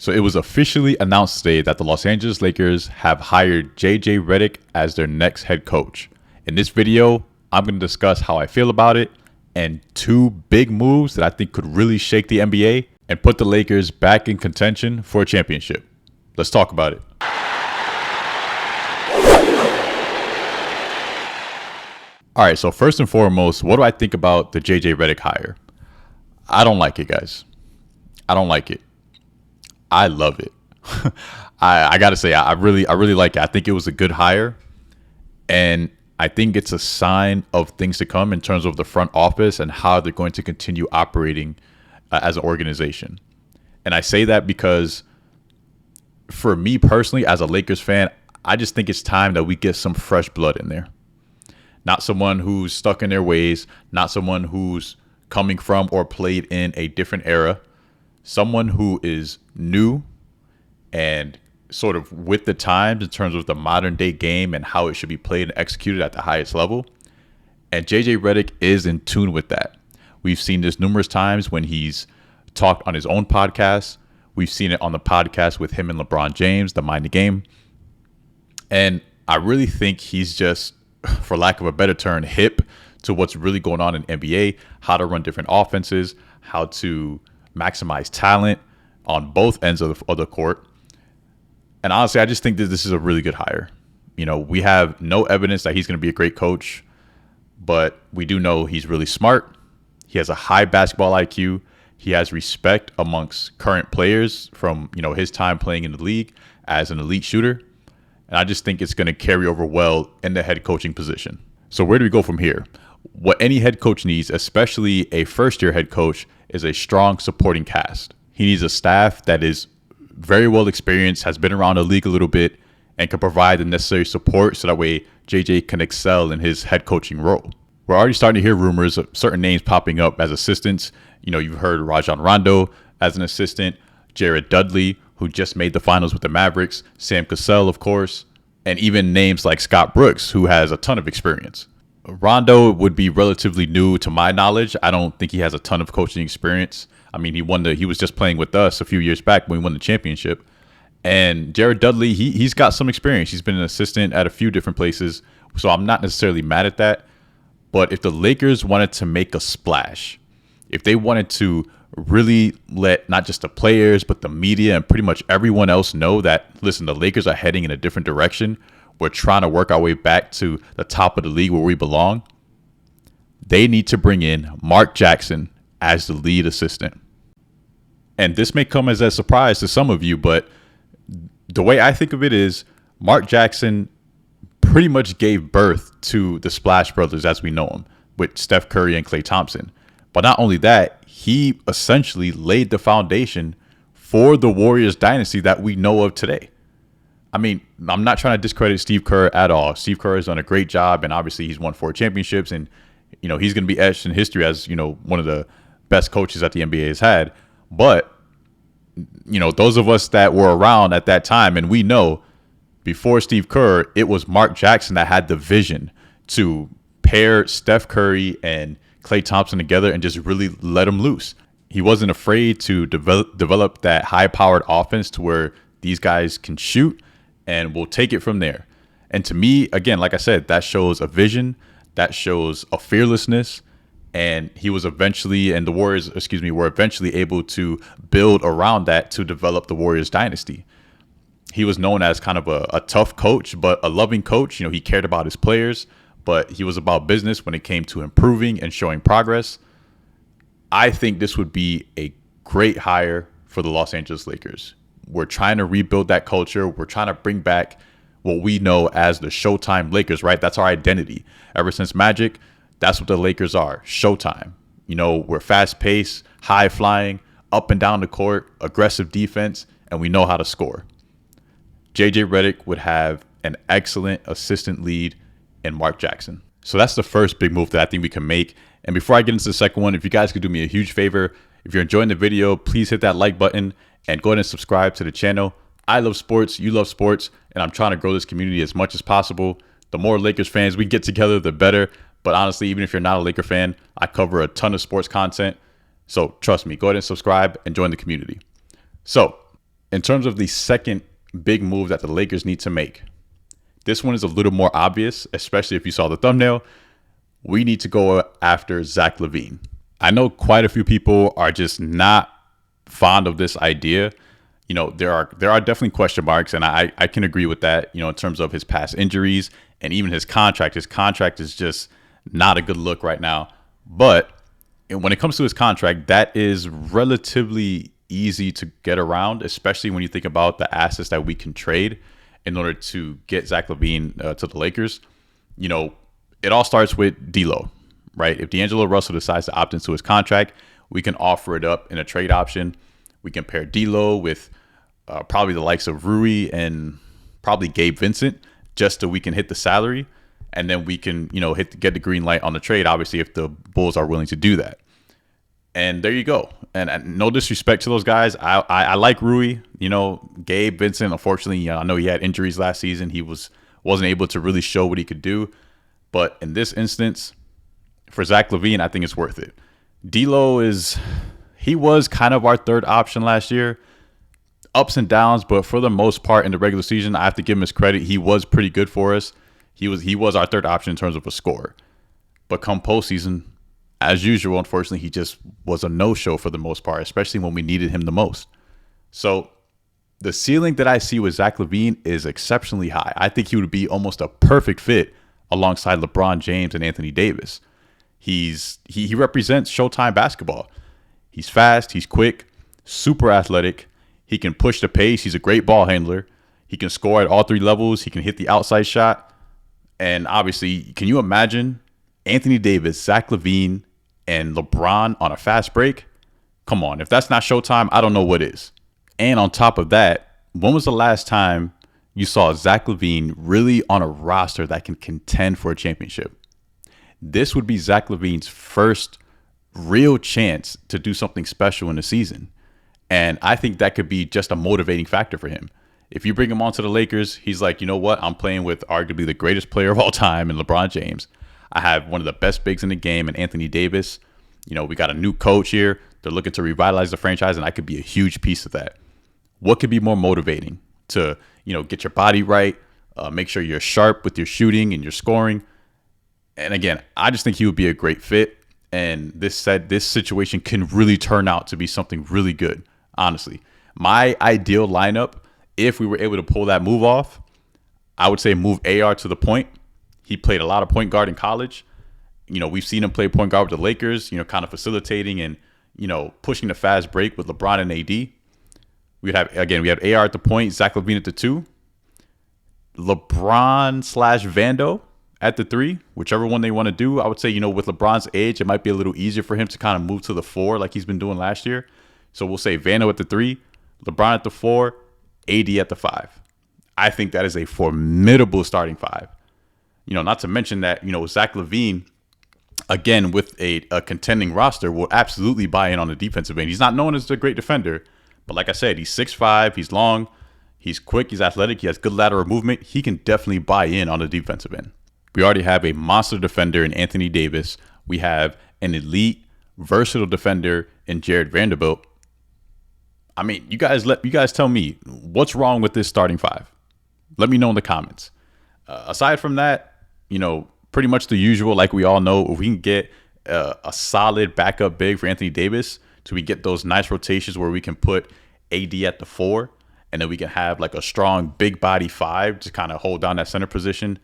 So it was officially announced today that the Los Angeles Lakers have hired JJ Reddick as their next head coach. In this video, I'm going to discuss how I feel about it and two big moves that I think could really shake the NBA and put the Lakers back in contention for a championship. Let's talk about it. All right, so first and foremost, what do I think about the JJ Reddick hire? I don't like it, guys. I don't like it. I love it. I got to say, I really like it. I think it was a good hire. And I think it's a sign of things to come in terms of the front office and how they're going to continue operating as an organization. And I say that because for me personally, as a Lakers fan, I just think it's time that we get some fresh blood in there. Not someone who's stuck in their ways, not someone who's coming from or played in a different era. Someone who is new and sort of with the times in terms of the modern day game and how it should be played and executed at the highest level. And JJ Reddick is in tune with that. We've seen this numerous times when he's talked on his own podcast. We've seen it on the podcast with him and LeBron James, the Mind the Game. And I really think he's just, for lack of a better term, hip to what's really going on in NBA, how to run different offenses, how to maximize talent on both ends of the court. And honestly, I just think that this is a really good hire. You know, we have no evidence that he's going to be a great coach, but we do know he's really smart. He has a high basketball IQ. He has respect amongst current players from, you know, his time playing in the league as an elite shooter. And I just think it's going to carry over well in the head coaching position. So where do we go from here? What any head coach needs, especially a first-year head coach, is a strong supporting cast. He needs a staff that is very well experienced, has been around the league a little bit, and can provide the necessary support so that way JJ can excel in his head coaching role. We're already starting to hear rumors of certain names popping up as assistants. You know, you've heard Rajon Rondo as an assistant, Jared Dudley, who just made the finals with the Mavericks, Sam Cassell, of course, and even names like Scott Brooks, who has a ton of experience. Rondo would be relatively new to my knowledge. I don't think he has a ton of coaching experience. I mean, he was just playing with us a few years back when we won the championship. And Jared Dudley, he's got some experience. He's been an assistant at a few different places. So I'm not necessarily mad at that. But if the Lakers wanted to make a splash, if they wanted to really let not just the players, but the media and pretty much everyone else know that, listen, the Lakers are heading in a different direction. We're trying to work our way back to the top of the league where we belong. They need to bring in Mark Jackson as the lead assistant. And this may come as a surprise to some of you, but the way I think of it is Mark Jackson pretty much gave birth to the Splash Brothers as we know them, with Steph Curry and Klay Thompson. But not only that, he essentially laid the foundation for the Warriors dynasty that we know of today. I mean, I'm not trying to discredit Steve Kerr at all. Steve Kerr has done a great job, and obviously he's won 4 championships, and you know he's going to be etched in history as, you know, one of the best coaches that the NBA has had. But you know, those of us that were around at that time, and we know before Steve Kerr, it was Mark Jackson that had the vision to pair Steph Curry and Klay Thompson together and just really let them loose. He wasn't afraid to develop that high-powered offense to where these guys can shoot, and we'll take it from there. And to me, again, like I said, that shows a vision, that shows a fearlessness, and he was eventually, and the Warriors, were eventually able to build around that to develop the Warriors dynasty. He was known as kind of a tough coach, but a loving coach. You know, he cared about his players, but he was about business when it came to improving and showing progress. I think this would be a great hire for the Los Angeles Lakers. We're trying to rebuild that culture. We're trying to bring back what we know as the Showtime Lakers, right? That's our identity. Ever since Magic, that's what the Lakers are, Showtime. You know, we're fast-paced, high-flying, up and down the court, aggressive defense, and we know how to score. JJ Reddick would have an excellent assistant lead in Mark Jackson. So that's the first big move that I think we can make. And before I get into the second one, if you guys could do me a huge favor, if you're enjoying the video, please hit that like button and go ahead and subscribe to the channel. I love sports, you love sports, and I'm trying to grow this community as much as possible. The more Lakers fans we get together, the better. But honestly, even if you're not a Laker fan, I cover a ton of sports content. So trust me, go ahead and subscribe and join the community. So In terms of the second big move that the Lakers need to make, this one is a little more obvious, especially if you saw the thumbnail. We need to go after Zach LaVine. I know quite a few people are just not fond of this idea. You know, there are definitely question marks, and I can agree with that, you know, in terms of his past injuries and even his contract. His contract is just not a good look right now. But when it comes to his contract, that is relatively easy to get around, especially when you think about the assets that we can trade in order to get Zach LaVine to the Lakers. You know, it all starts with D'Lo, right? If D'Angelo Russell decides to opt into his contract, we can offer it up in a trade option. We can pair D'Lo with probably the likes of Rui and probably Gabe Vincent, just so we can hit the salary, and then we can, you know, get the green light on the trade. Obviously, if the Bulls are willing to do that, and there you go. And no disrespect to those guys, I like Rui. You know, Gabe Vincent. Unfortunately, I know he had injuries last season. He wasn't able to really show what he could do. But in this instance, for Zach LaVine, I think it's worth it. D'Lo he was kind of our third option last year. Ups and downs, but for the most part in the regular season, I have to give him his credit. He was pretty good for us. He was our third option in terms of a scorer. But come postseason, as usual, unfortunately, he just was a no-show for the most part, especially when we needed him the most. So the ceiling that I see with Zach LaVine is exceptionally high. I think he would be almost a perfect fit alongside LeBron James and Anthony Davis. He represents Showtime basketball. He's fast, he's quick, super athletic. He can push the pace. He's a great ball handler. He can score at all three levels. He can hit the outside shot. And obviously, can you imagine Anthony Davis, Zach LaVine, and LeBron on a fast break? Come on. If that's not Showtime, I don't know what is. And on top of that, when was the last time you saw Zach LaVine really on a roster that can contend for a championship? This would be Zach LaVine's first real chance to do something special in the season. And I think that could be just a motivating factor for him. If you bring him onto the Lakers, he's like, you know what? I'm playing with arguably the greatest player of all time in LeBron James. I have one of the best bigs in the game in Anthony Davis. You know, we got a new coach here. They're looking to revitalize the franchise, and I could be a huge piece of that. What could be more motivating to, you know, get your body right, make sure you're sharp with your shooting and your scoring? And again, I just think he would be a great fit. And this situation can really turn out to be something really good. Honestly, my ideal lineup, if we were able to pull that move off, I would say move AR to the point. He played a lot of point guard in college. You know, we've seen him play point guard with the Lakers, you know, kind of facilitating and, you know, pushing the fast break with LeBron and AD. We have AR at the point, Zach LaVine at the 2, LeBron/Vando at the 3, whichever one they want to do. I would say, you know, with LeBron's age, it might be a little easier for him to kind of move to the 4 like he's been doing last year. So we'll say Vando at the 3, LeBron at the 4, AD at the 5. I think that is a formidable starting 5. You know, not to mention that, you know, Zach LaVine, again, with a contending roster, will absolutely buy in on the defensive end. He's not known as a great defender, but like I said, he's 6'5", he's long, he's quick, he's athletic, he has good lateral movement. He can definitely buy in on the defensive end. We already have a monster defender in Anthony Davis. We have an elite, versatile defender in Jared Vanderbilt. I mean, you guys tell me what's wrong with this starting 5. Let me know in the comments. Aside from that, you know, pretty much the usual. Like we all know, if we can get a solid backup big for Anthony Davis, so we get those nice rotations where we can put AD at the 4, and then we can have like a strong big body 5 to kind of hold down that center position.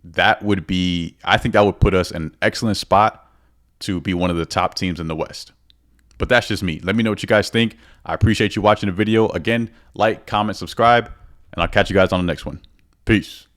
That would be, I think that would put us in an excellent spot to be one of the top teams in the West. But that's just me. Let me know what you guys think. I appreciate you watching the video. Again, like, comment, subscribe, and I'll catch you guys on the next one. Peace.